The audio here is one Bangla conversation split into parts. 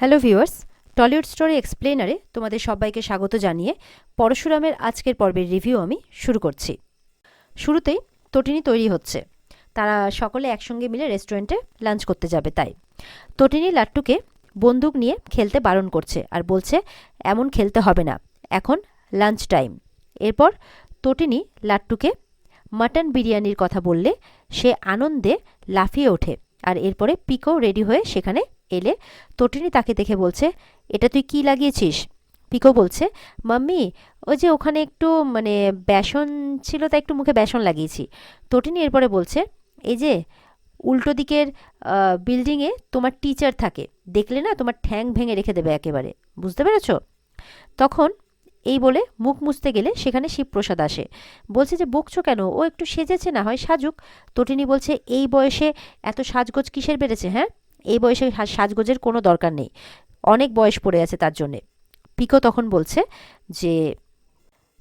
হ্যালো ভিউয়ার্স, টলিউড স্টোরি এক্সপ্লেনারে তোমাদের সবাইকে স্বাগত জানিয়ে পরশুরামের আজকের পর্বের রিভিউ আমি শুরু করছি। শুরুতেই তটিনী তৈরি হচ্ছে, তারা সকলে একসঙ্গে মিলে রেস্টুরেন্টে লাঞ্চ করতে যাবে। তাই তটিনী লাট্টুকে বন্দুক নিয়ে খেলতে বারণ করছে আর বলছে এমন খেলতে হবে না, এখন লাঞ্চ টাইম। এরপর তটিনী লাট্টুকে মাটন বিরিয়ানির কথা বললে সে আনন্দে লাফিয়ে ওঠে। আর এরপরে পিকো রেডি হয়ে সেখানে এলে তটিনী তাকে দেখে বলছে, এটা তুই কি লাগিয়েছিস? পিকো বলছে, মাম্মি ওই যে ওখানে একটু বেসন ছিল, তাই একটু মুখে বেসন লাগিয়েছি। তটিনী এরপরে বলছে, এই যে উল্টো দিকের বিল্ডিংয়ে তোমার টিচার থাকে, দেখলে না তোমার ঠ্যাং ভেঙে রেখে দেবে একেবারে, বুঝতে পেরেছো? তখন এই বলে মুখ মুছতে গেলে সেখানে শিবপ্রসাদ আসে। বলছে যে বকছো কেন, ও একটু সেজেছে, না হয় সাজুক। তটিনী বলছে, এই বয়সে এত সাজগোজ কিসের বেড়েছে? হ্যাঁ, এই বয়সে সাজগোজের কোনো দরকার নেই, অনেক বয়স পড়ে আছে তার জন্যে। পিকো তখন বলছে যে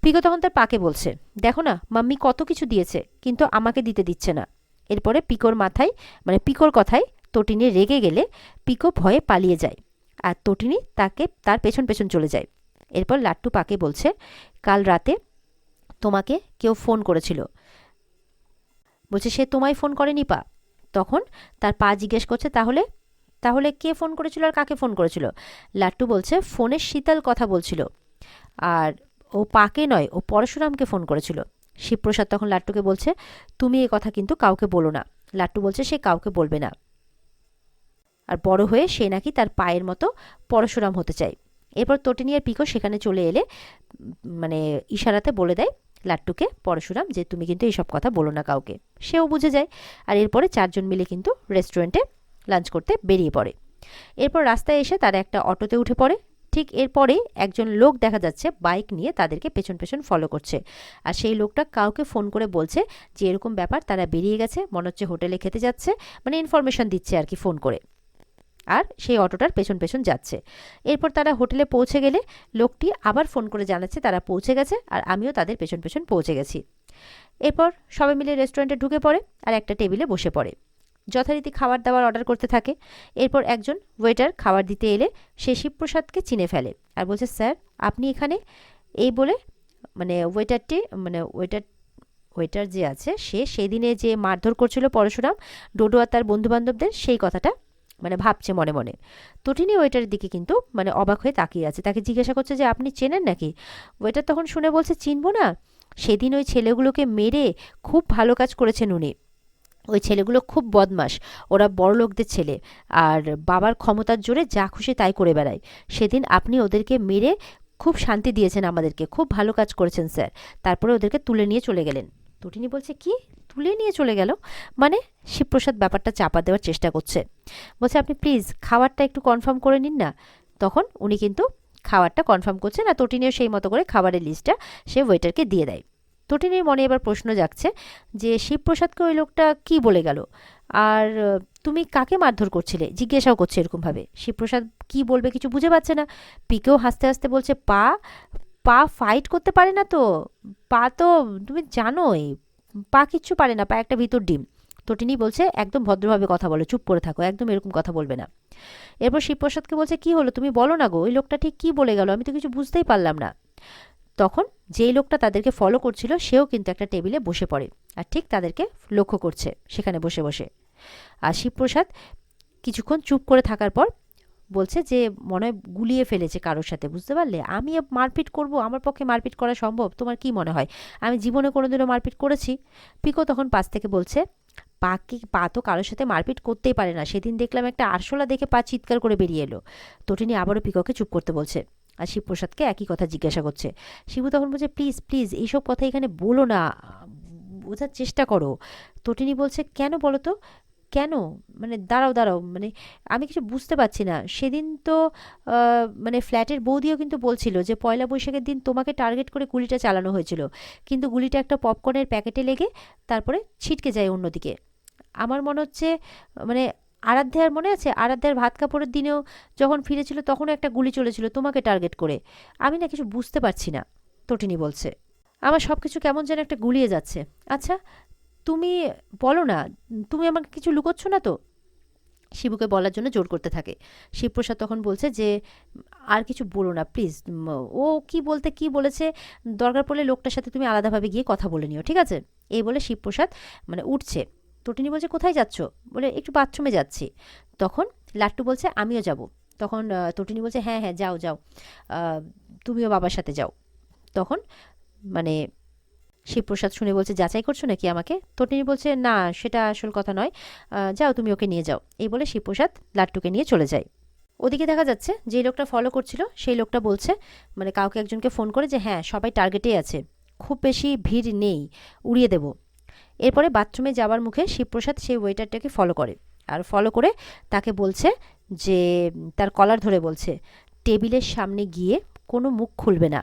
পিকো তখন তার পাকে বলছে, দেখো না মাম্মি কত কিছু দিয়েছে, কিন্তু আমাকে দিতে দিচ্ছে না। এরপরে পিকোর মাথায় পিকোর কথায় তটিনী রেগে গেলে পিকো ভয়ে পালিয়ে যায় আর তটিনী তাকে তার পেছন পেছন চলে যায়। এরপর লাট্টু পাকে বলছে, কাল রাতে তোমাকে কেউ ফোন করেছিল। বলছে, সে তোমায় ফোন করেনি পা? তখন তার পা জিজ্ঞেস করছে, তাহলে তাহলে কে ফোন করেছিল আর কাকে ফোন করেছিল? লাট্টু বলছে, ফোনে শীতল কথা বলছিল, আর ও পাকে নয়, ও পরশুরামকে ফোন করেছিল। শিবপ্রসাদ তখন লাট্টুকে বলছে, তুমি এ কথা কিন্তু কাউকে বলো না। লাট্টু বলছে সে কাউকে বলবে না, আর বড় হয়ে সে নাকি তার পায়ের মতো পরশুরাম হতে চায়। এরপর তটিনী আর পিকো সেখানে চলে এলে ইশারাতে বলে দেয় লাট্টুকে পরশুরাম যে তুমি কিন্তু এইসব কথা বলো না কাউকে। সেও বুঝে যায়, আর এরপরে চারজন মিলে কিন্তু রেস্টুরেন্টে লাঞ্চ করতে বেরিয়ে পড়ে। এরপর রাস্তায় এসে তারা একটা অটোতে উঠে পড়ে। ঠিক এরপরে একজন লোক দেখা যাচ্ছে বাইক নিয়ে তাদেরকে পেছন পেছন ফলো করছে, আর সেই লোকটা কাউকে ফোন করে বলছে যে এরকম ব্যাপার, তারা বেরিয়ে গেছে, মনে হচ্ছে হোটেলে খেতে যাচ্ছে, ইনফরমেশন দিচ্ছে আর কি ফোন করে। আর সেই অটোটার পেছন পেছন যাচ্ছে। এরপর তারা হোটেলে পৌঁছে গেলে লোকটি আবার ফোন করে জানাচ্ছে তারা পৌঁছে গেছে, আর আমিও তাদের পেছন পেছন পৌঁছে গেছি। এরপর সবাই মিলে রেস্টুরেন্টে ঢুকে পড়ে আর একটা টেবিলে বসে পড়ে। যথারীতি খাবার দাবার অর্ডার করতে থাকে। এরপর একজন ওয়েটার খাবার দিতে এলে সে শিবপ্রসাদকে চিনে ফেলে আর বলছে, স্যার আপনি এখানে? এই বলে ওয়েটারটি ওয়েটার যে আছে সে সেদিনে যে মারধর করছিল পরশুরাম, ডোডো আর তার বন্ধুবান্ধবদের, সেই কথাটা ভাবছে মনে মনে। তটিনী ওয়েটারের দিকে কিন্তু অবাক হয়ে তাকিয়ে আছে, তাকে জিজ্ঞাসা করছে যে আপনি চেনেন নাকি? ওয়েটার তখন শুনে বলছে, চিনবো না? সেদিন ওই ছেলেগুলোকে মেরে খুব ভালো কাজ করেছেন উনি। ওই ছেলেগুলো খুব বদমাস, ওরা বড়লোকদের ছেলে, আর বাবার ক্ষমতার জোরে যা খুশি তাই করে বেড়ায়। সেদিন আপনি ওদেরকে মেরে খুব শান্তি দিয়েছেন আমাদেরকে, খুব ভালো কাজ করেছেন স্যার। তারপরে ওদেরকে তুলে নিয়ে চলে গেলেন। তটিনী বলছে, কি তুলে নিয়ে চলে গেল? মানে শিবপ্রসাদ ব্যাপারটা চাপা দেওয়ার চেষ্টা করছে। বলছে, আপনি প্লিজ খাবারটা একটু কনফার্ম করে নিন না। তখন উনি কিন্তু খাবারটা কনফার্ম করছেন, আর তটিনীও সেই মতো করে খাবারের লিস্টটা সে ওয়েটারকে দিয়ে দেয়। তটিনীর মনে এবার প্রশ্ন জাগছে যে শিবপ্রসাদকে ওই লোকটা কি বলে গেল, আর তুমি কাকে মারধর করছিলে, জিজ্ঞাসাও করছে এরকমভাবে। শিবপ্রসাদ কি বলবে কিছু বুঝে পাচ্ছে না। পিকেও হাসতে হাসতে বলছে, পা পা ফাইট করতে পারে না তো, পা তো তুমি জানোই, পা কিচ্ছু পারে না, পা একটা ভিতর ডিম। তটিনী বলছে, একদম ভদ্রভাবে কথা বলো, চুপ করে থাকো, একদম এরকম কথা বলবে না। এরপর শিবপ্রসাদকে বলছে, কি হলো তুমি বলো না গো, ওই লোকটা ঠিক কি বলে গেল, আমি তো কিছু বুঝতেই পারলাম না। তখন যেই লোকটা তাদেরকে ফলো করছিল সেও কিন্তু একটা টেবিলে বসে পড়ে আর ঠিক তাদেরকে লক্ষ্য করছে সেখানে বসে বসে। আর শিবপ্রসাদ কিছুক্ষণ চুপ করে থাকার পর বলছে যে মনে হয় গুলিয়ে ফেলেছে কারোর সাথে, বুঝতে পারলে? আমি মারপিট করব, আমার পক্ষে মারপিট করা সম্ভব? তোমার কি মনে হয় আমি জীবনে কোনোদিনও মারপিট করেছি? পিকো তখন পাশ থেকে বলছে, পা তো কারোর সাথে মারপিট করতেই পারে না, সেদিন দেখলাম একটা আরশোলা দেখে পা চিৎকার করে বেরিয়ে এলো। তটিনী আবারও পিকোকে চুপ করতে বলছে আর শিবপ্রসাদকে একই কথা জিজ্ঞাসা করছে। শিবু তখন বলছে, প্লিজ প্লিজ এইসব কথা এখানে বলো না, বোঝার চেষ্টা করো। তটিনী বলছে, কেন বলো তো, কেন? দাঁড়াও দাঁড়াও, আমি কিছু বুঝতে পারছি না। সেদিন তো ফ্ল্যাটের বৌদিও কিন্তু বলছিল যে পয়লা বৈশাখের দিন তোমাকে টার্গেট করে গুলিটা চালানো হয়েছিল, কিন্তু গুলিটা একটা পপকর্নের প্যাকেটে লেগে তারপরে ছিটকে যায় অন্যদিকে। আমার মনে হচ্ছে মানে আরাধ্যার মনে আছে, আরাধ্যার ভাত কাপড়ের দিনেও যখন ফিরেছিল তখনও একটা গুলি চলেছিল তোমাকে টার্গেট করে। আমি না কিছু বুঝতে পারছি না, তটিনী বলছে। আমার সব কিছু কেমন যেন একটা গুলিয়ে যাচ্ছে। আচ্ছা তুমি বলো না, তুমি আমাকে কিছু লুকোচ্ছ না তো? শিবুকে বলার জন্য জোর করতে থাকে। শিবপ্রসাদ তখন বলছে যে আর কিছু বলো না প্লিজ, ও কি বলতে কি বলেছে, দরকার পড়লে লোকটার সাথে তুমি আলাদাভাবে গিয়ে কথা বলে নিও, ঠিক আছে? এই বলে শিবপ্রসাদ মানে উঠছে। তটিনী বলছে কোথায় যাচ্ছ? বলে একটু বাথরুমে যাচ্ছি। তখন লাট্টু বলছে আমিও যাব। তখন তটিনী বলছে হ্যাঁ হ্যাঁ যাও যাও, তুমিও বাবার সাথে যাও। তখন মানে শিবপ্রসাদ শুনে বলছে যাচাই করছো নাকি আমাকে? তটিনী বলছে না সেটা আসল কথা নয়, যাও তুমি ওকে নিয়ে যাও। এই বলে শিবপ্রসাদ লাট্টুকে নিয়ে চলে যায়। ওদিকে দেখা যাচ্ছে যে লোকটা ফলো করছিল সেই লোকটা বলছে মানে কাউকে একজনকে ফোন করে যে হ্যাঁ সবাই টার্গেটেই আছে, খুব বেশি ভিড় নেই, উড়িয়ে দেব। এরপরে বাথরুমে যাওয়ার মুখে শিবপ্রসাদ সেই ওয়েটারটাকে ফলো করে, আর ফলো করে তাকে বলছে যে তার কলার ধরে বলছে টেবিলের সামনে গিয়ে কোনো মুখ খুলবে না,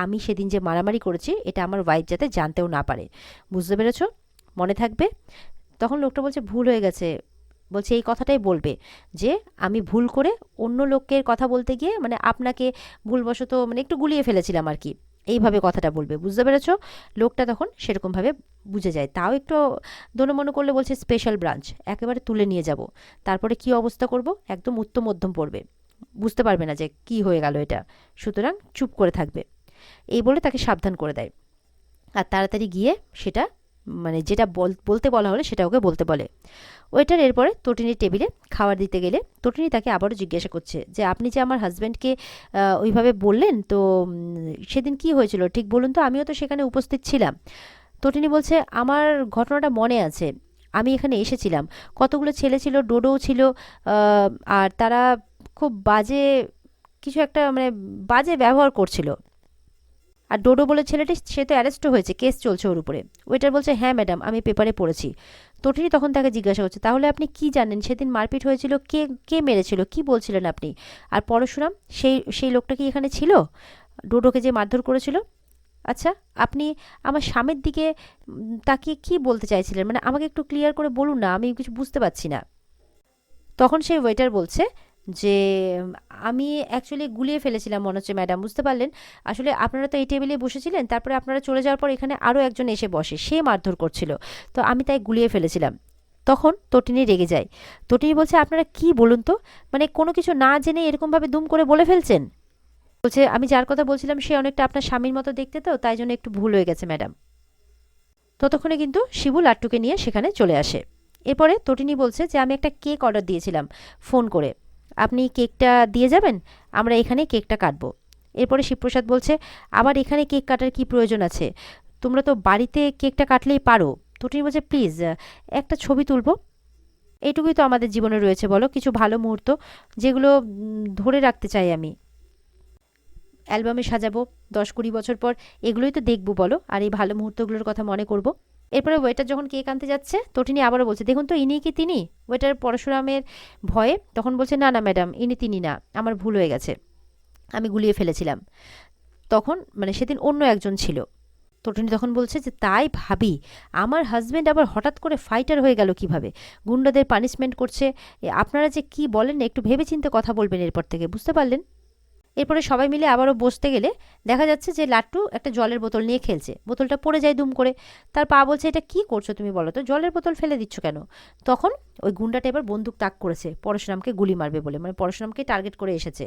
আমি সেদিন যে মারামারি করেছি এটা আমার ওয়াইফ যাতে জানতেও না পারে, বুঝতে পেরেছো? মনে থাকবে। তখন লোকটা বলছে ভুল হয়ে গেছে, বলছে এই কথাটাই বলবে যে আমি ভুল করে অন্য লোকের কথা বলতে গিয়ে মানে আপনাকে ভুলবশত মানে একটু গুলিয়ে ফেলেছিলাম আর কি, এইভাবে কথাটা বলবে, বুঝতে পেরেছ? লোকটা তখন সেরকমভাবে বুঝে যায়, তাও একটু দোনোমনো করলে বলছে স্পেশাল ব্রাঞ্চ একেবারে তুলে নিয়ে যাব, তারপরে কি অবস্থা করব, একদম উত্তম মধ্যম পড়বে, বুঝতে পারবে না যে কি হয়ে গেল এটা, সুতরাং চুপ করে থাকবে। এই বলে তাকে সাবধান করে দেয় আর তাড়াতাড়ি গিয়ে সেটা মানে যেটা বলতে বলা হলে সেটা ওকে বলতে বলে। ওয়েটার এরপরে তটিনীর টেবিলে খাবার দিতে গেলে তটিনী তাকে আবারও জিজ্ঞাসা করছে যে আপনি যে আমার হাজব্যান্ডকে ওইভাবে বললেন তো সেদিন কি হয়েছিল ঠিক বলুন তো, আমিও তো সেখানে উপস্থিত ছিলাম। তটিনী বলছে আমার ঘটনাটা মনে আছে, আমি এখানে এসেছিলাম, কতগুলো ছেলে ছিল, ডোডোও ছিল, আর তারা খুব বাজে কিছু একটা মানে বাজে ব্যবহার করছিল, আর ডোডো বলে ছেলেটি সে তো অ্যারেস্টও হয়েছে, কেস চলছে ওর উপরে। ওয়েটার বলছে হ্যাঁ ম্যাডাম আমি পেপারে পড়েছি। তটিনী তখন তাকে জিজ্ঞাসা করছে তাহলে আপনি কি জানেন সেদিন মারপিট হয়েছিল, কে কে মেরেছিল, কি বলছিলেন আপনি? আর পরশুরাম সেই সেই লোকটা কি এখানে ছিল, ডোডোকে যে মারধর করেছিল? আচ্ছা আপনি আমার স্বামীর দিকে তাকিয়ে কি বলতে চাইছিলেন, মানে আমাকে একটু ক্লিয়ার করে বলুন না, আমি কিছু বুঝতে পারছি না। তখন সেই ওয়েটার বলছে যে আমি অ্যাকচুয়ালি গুলিয়ে ফেলেছিলাম মনে হচ্ছে ম্যাডাম, বুঝতে পারলেন? আসলে আপনারা তো এই টেবিলে বসেছিলেন, তারপরে আপনারা চলে যাওয়ার পর এখানে আরও একজন এসে বসে, সে মারধর করছিল, তো আমি তাই গুলিয়ে ফেলেছিলাম। তখন তটিনী রেগে যায়। তটিনী বলছে আপনারা কি বলুন তো, মানে কোনো কিছু না জেনে এরকমভাবে দুম করে বলে ফেলছেন। বলছে আমি যার কথা বলছিলাম সে অনেকটা আপনার স্বামীর মতো দেখতে, তো তাই জন্য একটু ভুল হয়ে গেছে ম্যাডাম। ততক্ষণে কিন্তু শিবু লাট্টুকে নিয়ে সেখানে চলে আসে। এরপরে তটিনী বলছে যে আমি একটা কেক অর্ডার দিয়েছিলাম ফোন করে, আপনি কেকটা দিয়ে যাবেন, আমরা এখানে কেকটা কাটবো। এরপরে শিবপ্রসাদ বলছে আবার এখানে কেক কাটার কি প্রয়োজন আছে, তোমরা তো বাড়িতে কেকটা কাটলেই পারো। তটিনী বলছে প্লিজ একটা ছবি তুলবো, এইটুকুই তো আমাদের জীবনে রয়েছে বলো, কিছু ভালো মুহূর্ত যেগুলো ধরে রাখতে চাই আমি, অ্যালবামে সাজাবো 10-20 বছর পর, এগুলোই তো দেখবো বলো, আর এই ভালো মুহূর্তগুলোর কথা মনে করব। এরপরে ওয়েটার যখন কেক আনতে যাচ্ছে তটিনী আবারও বলছে দেখুন তো ইনি কি তিনি? ওয়েটার পরশুরামের ভয়ে তখন বলছে না না ম্যাডাম ইনি তিনি না, আমার ভুল হয়ে গেছে, আমি গুলিয়ে ফেলেছিলাম, তখন মানে সেদিন অন্য একজন ছিল। তটিনী তখন বলছে যে তাই ভাবি আমার হাজবেন্ড আবার হঠাৎ করে ফাইটার হয়ে গেল কিভাবে, গুন্ডাদের পানিশমেন্ট করছে, আপনারা যে কি বলেন না একটু ভেবেচিন্তে কথা বলবেন এরপর থেকে, বুঝতে পারলেন? এরপরে সবাই মিলে আবারও বসতে গেলে দেখা যাচ্ছে যে লাট্টু একটা জলের বোতল নিয়ে খেলছে, বোতলটা পড়ে যায় দুম করে, তার পা বলছে এটা কি করছো তুমি বলো তো, জলের বোতল ফেলে দিচ্ছ কেন? তখন ওই গুন্ডাটা এবার বন্দুক তাক করেছে পরশুরামকে গুলি মারবে বলে, মানে পরশুরামকে টার্গেট করে এসেছে।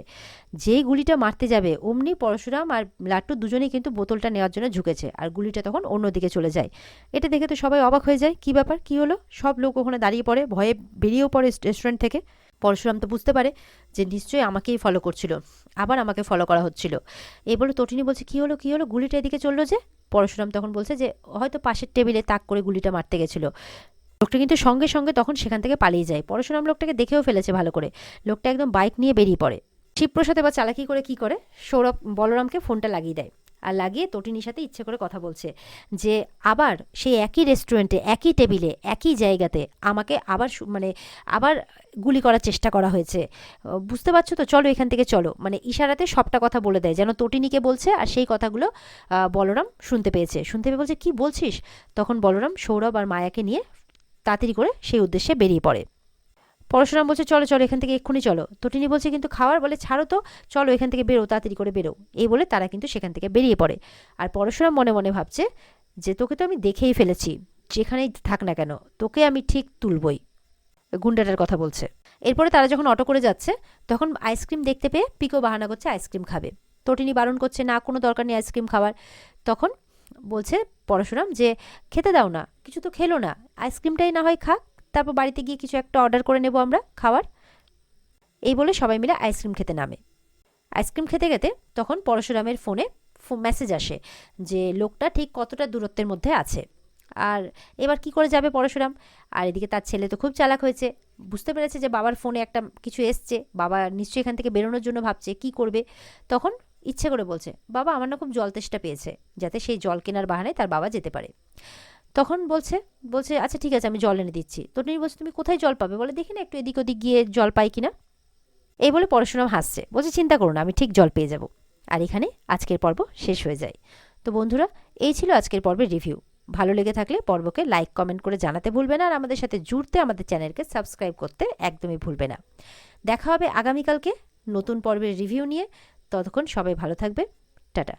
যেই গুলিটা মারতে যাবে অমনি পরশুরাম আর লাট্টু দুজনেই কিন্তু বোতলটা নেওয়ার জন্য ঝুঁকেছে, আর গুলিটা তখন অন্যদিকে চলে যায়। এটা দেখে তো সবাই অবাক হয়ে যায়, কি ব্যাপার কি হলো, সব লোক ওখানে দাঁড়িয়ে পড়ে, ভয়ে বেরিয়েও পড়ে রেস্টুরেন্ট থেকে। পরশুরাম তো বুঝতে পারে যে নিশ্চয়ই আমাকেই ফলো করছিল, আবার আমাকে ফলো করা হচ্ছিল। এই বলে তটিনী বলছে কি হলো কি হলো, গুলিটা এদিকে চললো যে? পরশুরাম তখন বলছে যে হয়তো পাশের টেবিলে তাক করে গুলিটা মারতে গেছিল। লোকটা কিন্তু সঙ্গে সঙ্গে তখন সেখান থেকে পালিয়ে যায়, পরশুরাম লোকটাকে দেখেও ফেলেছে ভালো করে, লোকটা একদম বাইক নিয়ে বেরিয়ে পড়ে। শিবপ্রসাদ এবার চালাকি করে কি করে, সৌরভ বলরামকে ফোনটা লাগিয়ে দেয়, আর লাগিয়ে তটিনীর সাথে ইচ্ছে করে কথা বলছে যে আবার সেই একই রেস্টুরেন্টে একই টেবিলে একই জায়গাতে আমাকে আবার মানে আবার গুলি করার চেষ্টা করা হয়েছে, বুঝতে পারছো তো, চলো এখান থেকে চলো, মানে ইশারাতে সবটা কথা বলে দেয় যেন তটিনীকে বলছে, আর সেই কথাগুলো বলরাম শুনতে পেয়েছে, শুনতে পেয়ে বলছে কি বলছিস? তখন বলরাম সৌরভ আর মায়াকে নিয়ে তাড়াতাড়ি করে সেই উদ্দেশ্যে বেরিয়ে পড়ে। পরশুরাম বলছে চলো চলো এখান থেকে এক্ষুনি চলো, তটিনী বলছে কিন্তু খাওয়ার, বলে ছাড়ো তো, চলো এখান থেকে বেরো, তাড়াতাড়ি করে বেরো। এই বলে তারা কিন্তু সেখান থেকে বেরিয়ে পড়ে। আর পরশুরাম মনে মনে ভাবছে যে তোকে তো আমি দেখেই ফেলেছি, যেখানেই থাক না কেন তোকে আমি ঠিক তুলবই, গুন্ডাটার কথা বলছে। এরপরে তারা যখন অটো করে যাচ্ছে তখন আইসক্রিম দেখতে পেয়ে পিকো বাহানা করছে আইসক্রিম খাবে। তটিনী বারণ করছে, না কোনো দরকার নেই আইসক্রিম খাওয়ার। তখন বলছে পরশুরাম যে খেতে দাও না, কিছু তো খেলো না, আইসক্রিমটাই না হয় খাক, তারপর বাড়িতে গিয়ে কিছু একটা অর্ডার করে নেব আমরা খাওয়ার। এই বলে সবাই মিলে আইসক্রিম খেতে নামে। আইসক্রিম খেতে খেতে তখন পরশুরামের ফোনে মেসেজ আসে যে লোকটা ঠিক কতটা দূরত্বের মধ্যে আছে। আর এবার কি করে যাবে পরশুরাম? আর এদিকে তার ছেলে তো খুব চালাক হয়েছে, বুঝতে পেরেছে যে বাবার ফোনে একটা কিছু এসছে, বাবা নিশ্চয়ই এখান থেকে বেরোনোর জন্য ভাবছে কি করবে। তখন ইচ্ছে করে বলছে, বাবা আমার না খুব জল তেষ্টা পেয়েছে, যাতে সেই জল কেনার বাহানায় তার বাবা যেতে পারে। তখন বলছে বলছে আচ্ছা ঠিক আছে আমি জল এনে দিচ্ছি। তটিনী বলছে তুমি কোথায় জল পাবে? বলে দেখি না একটু এদিক ওদিক গিয়ে জল পাই কিনা। এই বলে পরশুরাম হাসছে, বলছে চিন্তা করো না, আমি ঠিক জল পেয়ে যাব। আর এখানে আজকের পর্ব শেষ হয়ে যায়। তো বন্ধুরা, এই ছিল আজকের পর্বের রিভিউ। ভালো লেগে থাকলে পর্বকে লাইক কমেন্ট করে জানাতে ভুলবে না, আর আমাদের সাথে জুড়তে আমাদের চ্যানেলকে সাবস্ক্রাইব করতে একদমই ভুলবে না। দেখা হবে আগামীকালকে নতুন পর্বের রিভিউ নিয়ে। ততক্ষণ সবাই ভালো থাকবে। টাটা।